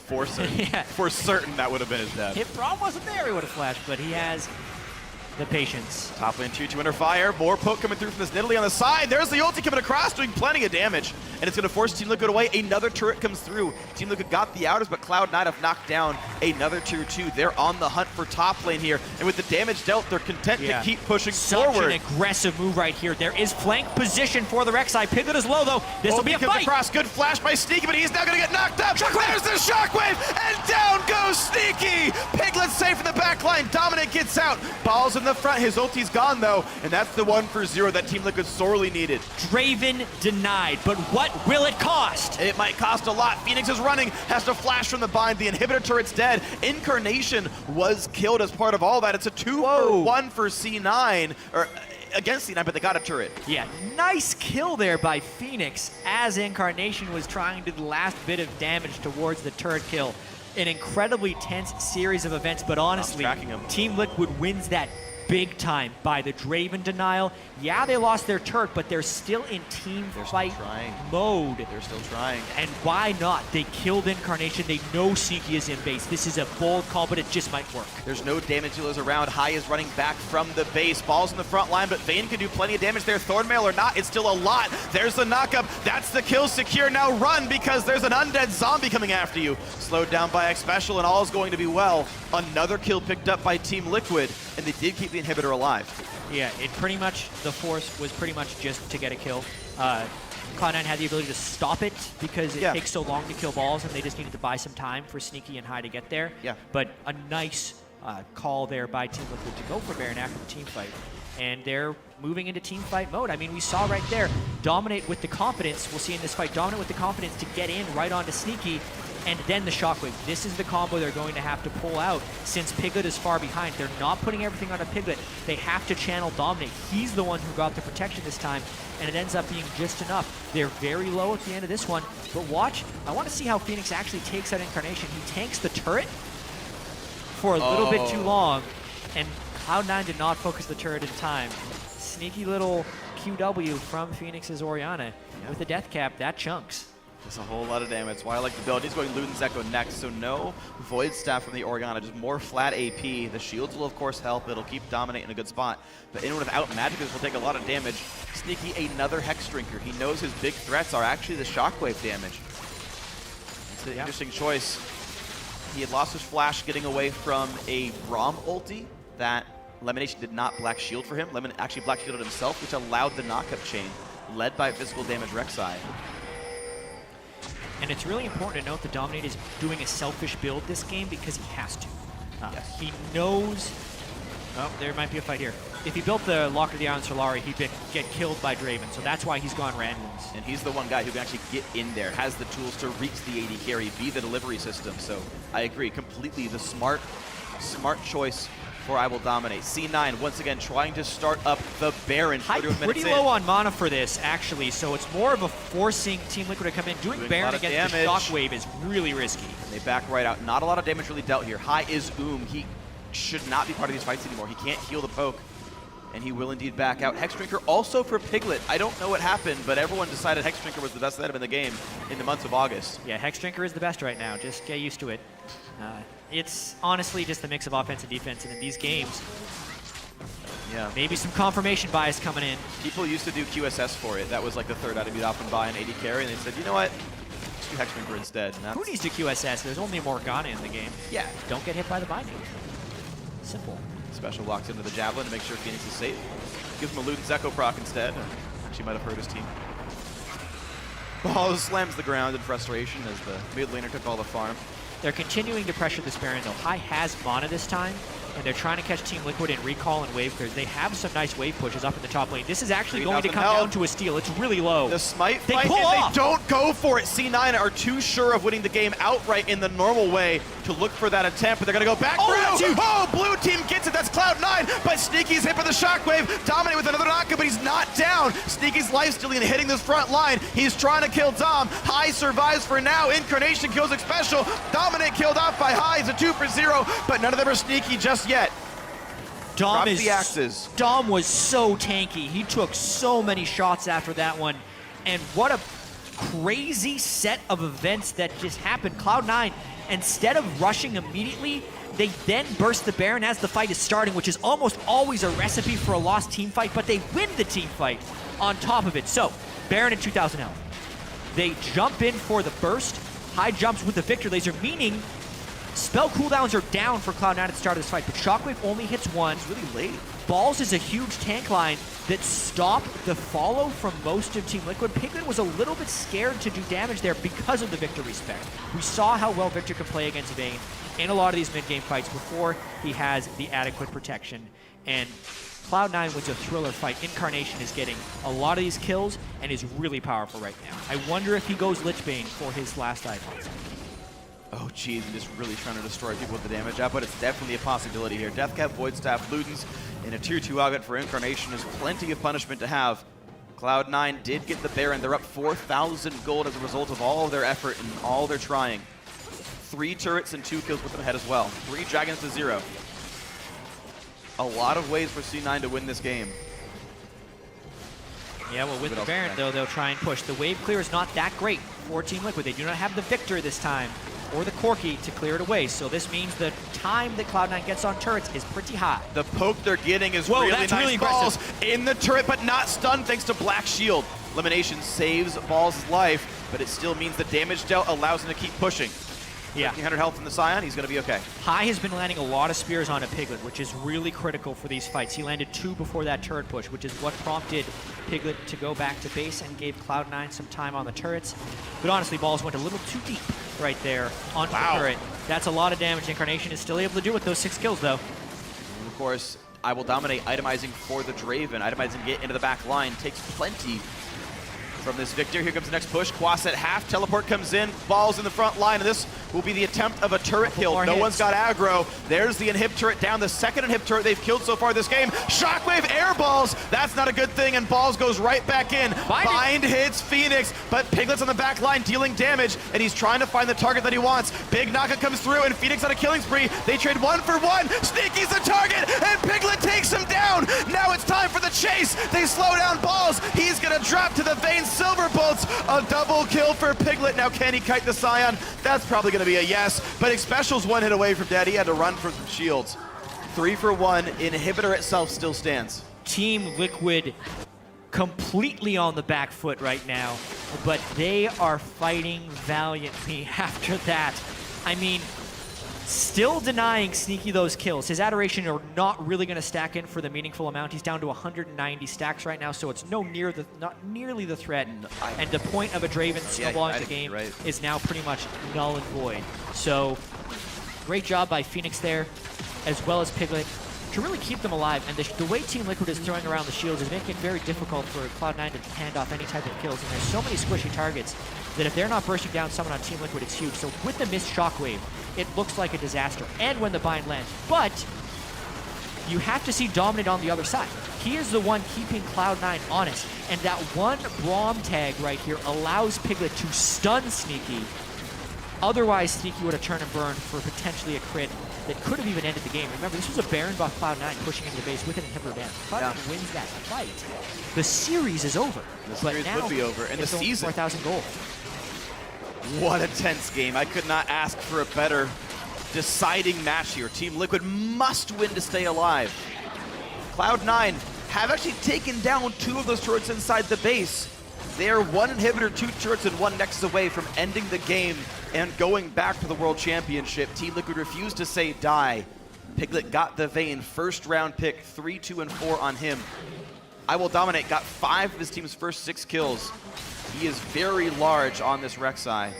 For certain. For certain, that would have been his death.
If Braum wasn't there, he would have flashed, but he has the patience.
Top lane 2-2 under fire. More poke coming through from this Nidalee on the side. There's the ulti coming across, doing plenty of damage. And it's going to force Team Liquid away. Another turret comes through. Team Liquid got the outers, but Cloud9 have knocked down another tier 2. They're on the hunt for top lane here. And with the damage dealt, they're content to keep pushing forward.
Such an aggressive move right here. There is flank position for the Rek'Sai. Piglet is low, though. This will be a fight.
Across. Good flash by Sneaky, but he's now going to get knocked up. There's the Shockwave, and down goes Sneaky. Piglet safe in the back line. Dominant gets out. Ball's in the front. His ulti's gone, though, and that's the 1-for-0 that Team Liquid sorely needed.
Draven denied, but what will it cost?
It might cost a lot. Phoenix is running, has to flash from the bind. The inhibitor turret's dead. Incarnation was killed as part of all that. It's a 2-for-1 for C9. against C9, but they got a turret.
Yeah, nice kill there by Phoenix as Incarnation was trying to do the last bit of damage towards the turret kill. An incredibly tense series of events, but honestly, Team Liquid wins that big time by the Draven denial. Yeah, they lost their turret, but they're still in team fight mode.
They're still trying.
And why not? They killed Incarnation. They know Sneaky is in base. This is a bold call, but it just might work.
There's no damage dealers around. High is running back from the base. Ball's in the front line, but Vayne can do plenty of damage there. Thornmail or not, it's still a lot. There's the knockup. That's the kill secure. Now run, because there's an undead zombie coming after you. Slowed down by X Special, and all is going to be well. Another kill picked up by Team Liquid, and they did keep the inhibitor alive.
Yeah, it pretty much, the force was pretty much just to get a kill. Cloud9 had the ability to stop it because it takes so long to kill balls, and they just needed to buy some time for Sneaky and High to get there.
Yeah.
But a nice call there by Team Liquid to go for Baron after the team fight. And they're moving into team fight mode. I mean, we saw right there, dominate with the confidence. We'll see in this fight, dominate with the confidence to get in right onto Sneaky, and then the Shockwave. This is the combo they're going to have to pull out since Piglet is far behind. They're not putting everything on a Piglet. They have to channel Dominate. He's the one who got the protection this time, and it ends up being just enough. They're very low at the end of this one, but watch. I want to see how Phoenix actually takes that Incarnation. He tanks the turret for a little bit too long, and Cloud9 did not focus the turret in time. Sneaky little QW from Phoenix's Orianna with the death cap. That chunks.
That's a whole lot of damage. That's why I like the build. He's going Luden's Echo next, so no Void Staff from the Orianna, just more flat AP. The shields will, of course, help. It'll keep Dominate in a good spot. But anyone without Magicus will take a lot of damage. Sneaky, another Hex Drinker. He knows his big threats are actually the Shockwave damage. It's an interesting choice. He had lost his flash getting away from a Braum ulti that Lemonation did not Black Shield for him. Lemon actually Black Shielded himself, which allowed the knockup chain, led by physical damage Rek'Sai.
And it's really important to note that Dominate is doing a selfish build this game because he has to. He knows... Oh, there might be a fight here. If he built the Locker of the Iron Solari, he'd get killed by Draven, so that's why he's gone randoms.
And he's the one guy who can actually get in there, has the tools to reach the AD carry, be the delivery system. So I agree, completely the smart choice for I Will Dominate. C9 once again trying to start up the Baron.
High pretty low on mana for this, actually, so it's more of a forcing Team Liquid to come in. Doing Baron against the Shockwave is really risky.
And they back right out. Not a lot of damage really dealt here. High is He should not be part of these fights anymore. He can't heal the poke, and he will indeed back out. Hex Drinker also for Piglet. I don't know what happened, but everyone decided Hex Drinker was the best item in the game in the months of August.
Yeah, Hex Drinker is the best right now. Just get used to it. It's honestly just a mix of offense and defense, and in these games, maybe some confirmation bias coming in.
People used to do QSS for it. That was like the third item you'd often buy an AD carry, and they said, you know what? Let's do Hex Drinker instead.
Who needs to QSS? There's only Morgana in the game.
Yeah.
Don't get hit by the binding. Simple.
Special walks into the Javelin to make sure Phoenix is safe. Gives him a Luden's Echo proc instead. Actually might have hurt his team. Ball slams the ground in frustration as the mid laner took all the farm.
They're continuing to pressure this Baron, though. High has mana this time, and they're trying to catch Team Liquid in recall and wave clears. They have some nice wave pushes up in the top lane. This is actually going to come down to a steal. It's really low.
The smite fight, and they don't go for it. C9 are too sure of winning the game outright in the normal way to look for that attempt, but they're going to go back through. Oh, blue team gets it. That's Cloud9, but Sneaky's hit by the Shockwave. Dominate with another knockup, but he's not down. Sneaky's life-stealing and hitting this front line. He's trying to kill Dom. High survives for now. Incarnation kills X Special. Dominate killed off by High. It's a 2 for 0, but none of them are Sneaky just yet.
Dom was so tanky. He took so many shots after that one. And what a crazy set of events that just happened. Cloud9, instead of rushing immediately, they then burst the Baron as the fight is starting, which is almost always a recipe for a lost team fight, but they win the team fight on top of it. So, Baron in 2000 health. They jump in for the burst. High jumps with the Victor Laser, meaning spell cooldowns are down for Cloud9 at the start of this fight, but Shockwave only hits one.
It's really late.
Balls is a huge tank line that stopped the follow from most of Team Liquid. Piglet was a little bit scared to do damage there because of the Victor respect. We saw how well Victor could play against Vayne in a lot of these mid-game fights before he has the adequate protection. And Cloud9 wins a thriller fight. Incarnation is getting a lot of these kills and is really powerful right now. I wonder if he goes Lichbane for his last item.
Oh, geez, and just really trying to destroy people with the damage out, but it's definitely a possibility here. Deathcap, Void Staff, Ludens, in a tier 2 augment for Incarnation is plenty of punishment to have. Cloud9 did get the Baron. They're up 4,000 gold as a result of all of their effort and all their trying. 3 turrets and 2 kills with them ahead as well. 3 dragons to 0. A lot of ways for C9 to win this game.
Yeah, well, with the Baron, though, they'll try and push. The wave clear is not that great for Team Liquid. They do not have the Victor this time, or the Corki to clear it away. So this means the time that Cloud9 gets on turrets is pretty high.
The poke they're getting is
Whoa,
really
that's
nice.
really
Balls
aggressive.
in the turret, but not stunned thanks to Black Shield. Elimination saves Balls' life, but it still means the damage dealt allows him to keep pushing.
Yeah.
100 health from the Scion, he's going to be okay.
High has been landing a lot of spears on a Piglet, which is really critical for these fights. He landed 2 before that turret push, which is what prompted Piglet to go back to base and gave Cloud9 some time on the turrets. But honestly, Balls went a little too deep right there onto the turret. That's a lot of damage. Incarnation is still able to do with those 6 kills, though.
And of course, I will dominate itemizing for the Draven. Itemizing get into the back line takes plenty from this Victor. Here comes the next push. Quas at half. Teleport comes in. Balls in the front line. And this will be the attempt of a turret kill. No one's got aggro. There's the inhib turret down. The second inhib turret they've killed so far this game. Shockwave air balls. That's not a good thing. And Balls goes right back in. Bind hits Phoenix. But Piglet's on the back line dealing damage. And he's trying to find the target that he wants. Big Naka comes through. And Phoenix on a killing spree. They trade 1 for 1. Sneaky's the target. And Piglet takes him down. Now it's time for the chase. They slow down Balls. He's going to drop to the Vayne Silver Bolts. A double kill for Piglet. Now can he kite the Scion? That's probably going to be a yes. But Xpecial's 1 hit away from dead. He had to run for some shields. 3 for 1. Inhibitor itself still stands.
Team Liquid completely on the back foot right now, but they are fighting valiantly after that. I mean, still denying Sneaky those kills. His Adoration are not really going to stack in for the meaningful amount. He's down to 190 stacks right now, so it's not nearly the threat. And the point of a Draven snowballing the game is now pretty much null and void. So great job by Phoenix there, as well as Piglet, to really keep them alive. And the way Team Liquid is throwing around the shields is making it very difficult for Cloud9 to hand off any type of kills. And there's so many squishy targets that if they're not bursting down someone on Team Liquid, it's huge. So with the missed Shockwave, it looks like a disaster. And when the bind lands. But you have to see Dominate on the other side. He is the one keeping Cloud9 honest. And that one Braum tag right here allows Piglet to stun Sneaky. Otherwise, Sneaky would have turned and burned for potentially a crit that could have even ended the game. Remember, this was a Baron buff Cloud9 pushing into the base with an inhibitor down. Cloud9 wins that fight. The series is over.
The series would be over. And the season.
4,000 gold.
What a tense game. I could not ask for a better deciding match here. Team Liquid must win to stay alive. Cloud9 have actually taken down 2 of those turrets inside the base. They are 1 inhibitor, 2 turrets, and 1 nexus away from ending the game and going back to the World Championship. Team Liquid refused to say die. Piglet got the Vayne first round pick, 3, 2, and 4 on him. I Will Dominate got 5 of his team's first 6 kills. He is very large on this Rek'Sai,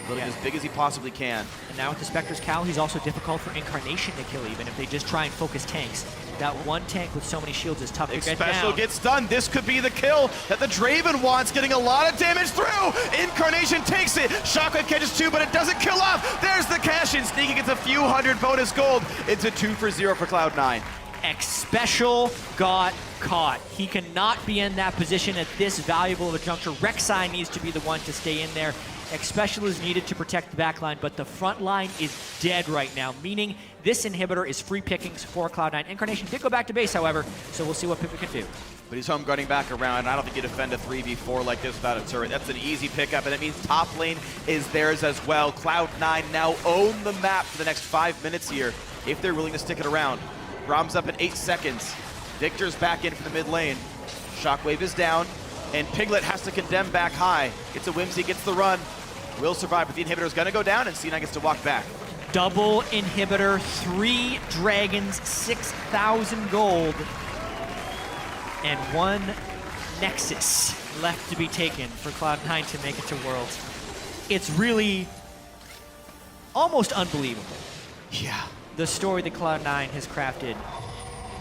looking as big as he possibly can.
And now with the Spectre's Cowl, he's also difficult for Incarnation to kill, even if they just try and focus tanks. That one tank with so many shields is tough to get down.
Xpecial gets done. This could be the kill that the Draven wants, getting a lot of damage through. Incarnation takes it. Shockwave catches 2, but it doesn't kill off. There's the cash-in. Sneaky gets a few hundred bonus gold. It's a 2 for 0 for Cloud9.
Xpecial got caught. He cannot be in that position at this valuable of a juncture. Rek'Sai needs to be the one to stay in there. Xpecial is needed to protect the back line, but the front line is dead right now, meaning this inhibitor is free pickings for Cloud9. Incarnation did go back to base, however, so we'll see what Pippa can do.
But he's home guarding back around, and I don't think you defend a 3v4 like this without a turret. That's an easy pickup, and it means top lane is theirs as well. Cloud9 now own the map for the next 5 minutes here, if they're willing to stick it around. Braum's up in 8 seconds. Victor's back in from the mid lane. Shockwave is down, and Piglet has to condemn back high. It's a Whimsy, gets the run. Will survive, but the inhibitor's gonna go down, and C9 gets to walk back.
Double inhibitor, 3 dragons, 6,000 gold, and 1 Nexus left to be taken for Cloud9 to make it to Worlds. It's really almost unbelievable.
Yeah.
The story that Cloud9 has crafted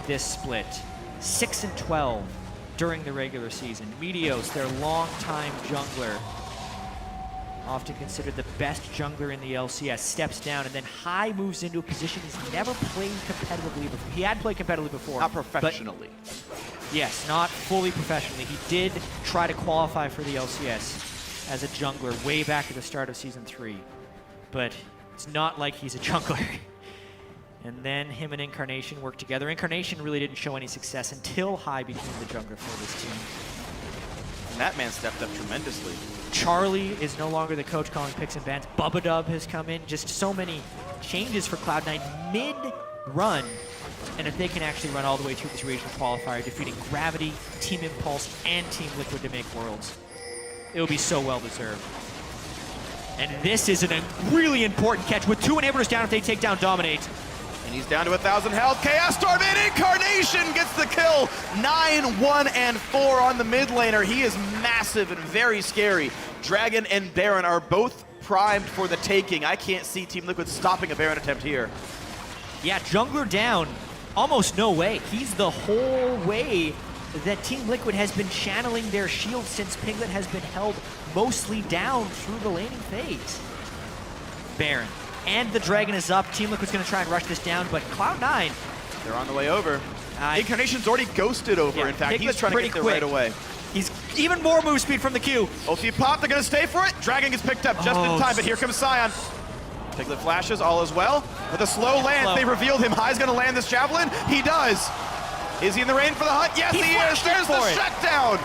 this split. 6 and 12 during the regular season. Meteos, their longtime jungler, often considered the best jungler in the LCS, steps down, and then High moves into a position he's never played competitively before. He had played competitively before.
Not professionally.
Yes, not fully professionally. He did try to qualify for the LCS as a jungler way back at the start of Season 3. But it's not like he's a jungler. And then him and Incarnation worked together. Incarnation really didn't show any success until High became the jungler for this team.
And that man stepped up tremendously.
Charlie is no longer the coach calling picks and bans. Bubba Dub has come in. Just so many changes for Cloud9 mid-run. And if they can actually run all the way through this regional qualifier, defeating Gravity, Team Impulse, and Team Liquid to make Worlds, it will be so well-deserved. And this is a really important catch with 2 inhibitors down if they take down Dominate.
And he's down to 1,000 health. Chaos Storm in. Incarnation gets the kill. 9, 1, and 4 on the mid laner. He is massive and very scary. Dragon and Baron are both primed for the taking. I can't see Team Liquid stopping a Baron attempt here.
Yeah, jungler down. Almost no way. He's the whole way that Team Liquid has been channeling their shield since Piglet has been held mostly down through the laning phase. Baron. And the Dragon is up. Team Liquid's going to try and rush this down, but Cloud9...
They're on the way over. Incarnation's already ghosted over,
yeah,
in fact.
Piglet's
He's trying to get there right away.
He's even more move speed from the Q.
Ulti pop, they're going to stay for it. Dragon gets picked up just in time, but here comes Sion. Piglet flashes, all is well. With a slow land, they revealed him. High's going to land this Javelin. He does. Is he in the rain for the hunt? Yes, he is. There's the shutdown.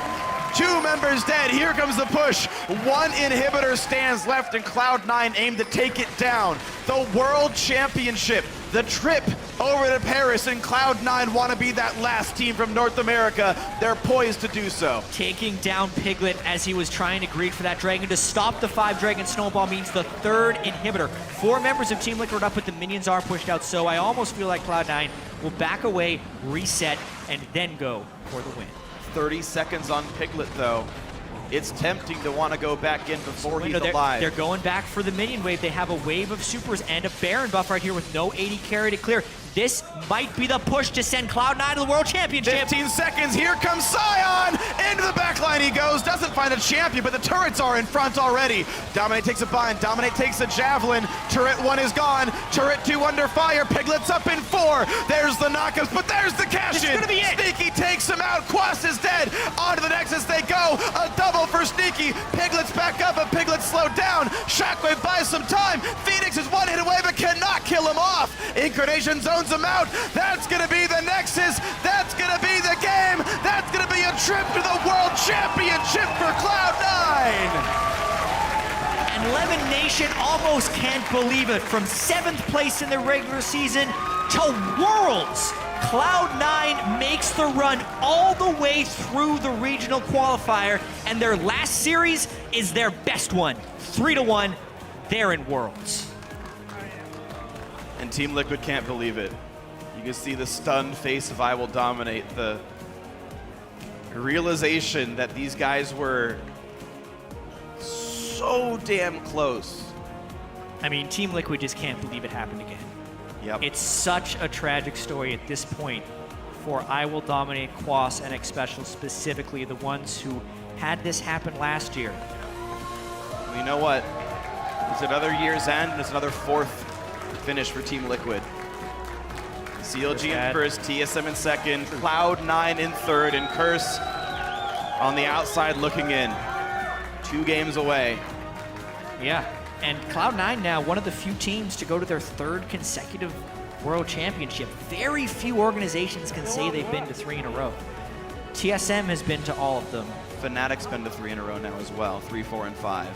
2 members dead. Here comes the push. 1 inhibitor stands left, and Cloud9 aim to take it down. The World Championship, the trip over to Paris, and Cloud9 want to be that last team from North America. They're poised to do so.
Taking down Piglet as he was trying to greed for that Dragon. To stop the 5-Dragon Snowball means the 3rd inhibitor. 4 members of Team Liquid up, but the minions are pushed out, so I almost feel like Cloud9 will back away, reset, and then go for the win.
30 seconds on Piglet, though. It's tempting to want to go back in before he's alive.
They're going back for the minion wave. They have a wave of supers and a Baron buff right here with no 80 carry to clear. This might be the push to send Cloud9 to the World Championship.
15 seconds, here comes Sion! Into the backline he goes, doesn't find a champion, but the turrets are in front already. Dominate takes a bind, Dominate takes a Javelin, turret 1 is gone, turret 2 under fire, Piglet's up in 4, there's the knockups, but there's the cash-in!
This is gonna be it!
Sneaky takes him out, Quas is dead, onto the Nexus they go, a double for Sneaky, Piglet's back up, but Piglet's slowed down, Shockwave buys some time, Phoenix is 1 hit away, but cannot kill him off, Incarnation zones him out, that's gonna be the Nexus, that's gonna be the game, that's gonna be a trip to the World Championship for Cloud9!
And Lemon Nation almost can't believe it. From 7th place in the regular season to Worlds, Cloud9 makes the run all the way through the regional qualifier, and their last series is their best one. 3-1, they're in Worlds.
And Team Liquid can't believe it. You can see the stunned face of I Will Dominate, the realization that these guys were so damn close.
I mean, Team Liquid just can't believe it happened again.
Yep.
It's such a tragic story at this point for I Will Dominate, Quas, and Xpecial specifically, the ones who had this happen last year.
Well, you know what? It's another year's end, and it's another 4th finish for Team Liquid. CLG in first, TSM in second, Cloud9 in 3rd, and Curse on the outside looking in. 2 games away.
Yeah, and Cloud9 now one of the few teams to go to their 3rd consecutive World Championship. Very few organizations can say they've been to 3 in a row. TSM has been to all of them.
Fnatic's been to 3 in a row now as well, 3, 4, and 5.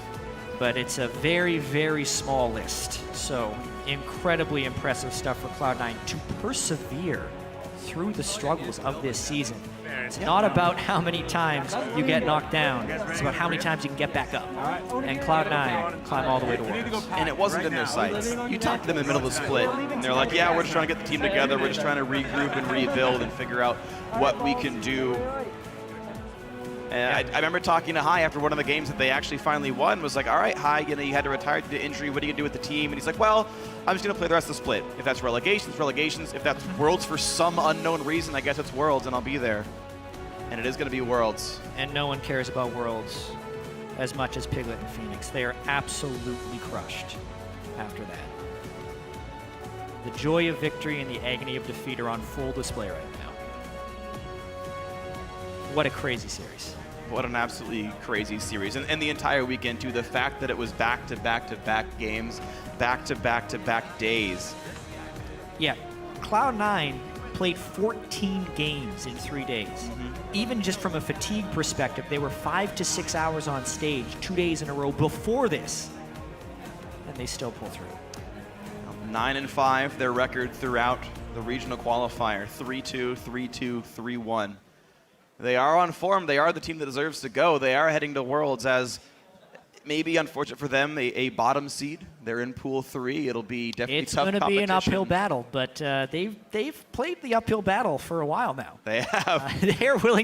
But it's a very, very small list. So incredibly impressive stuff for Cloud9 to persevere through the struggles of this season. It's not about how many times you get knocked down. It's about how many times you can get back up. And Cloud9 climb all the way to Worlds.
And it wasn't in their sights. You talked to them in the middle of the split, and they're like, yeah, we're just trying to get the team together. We're just trying to regroup and rebuild and figure out what we can do. And I remember talking to High after one of the games that they actually finally won, was like, all right, High, you know, you had to retire due to injury. What are you going to do with the team? And he's like, well, I'm just going to play the rest of the split. If that's relegations, relegations. If that's Worlds for some unknown reason, I guess it's Worlds, and I'll be there. And it is going to be Worlds.
And no one cares about Worlds. as much as Piglet and Phoenix. They are absolutely crushed after that. The joy of victory and the agony of defeat are on full display right now. What a crazy series.
What an absolutely crazy series. And the entire weekend, too, the fact that it was back-to-back-to-back games, back-to-back-to-back days.
Yeah, Cloud9 played 14 games in 3 days. Even just from a fatigue perspective, they were 5 to 6 hours on stage 2 days in a row before this, and they still pull through.
9-5, their record throughout the regional qualifier, 3-2, 3-2, 3-1. They are on form. They are the team that deserves to go. They are heading to Worlds as maybe, unfortunate for them, a bottom seed. They're in Pool 3. It'll be definitely tough competition.
It's going to be an uphill battle, but they've played the uphill battle for a while now.
They have.
They're willing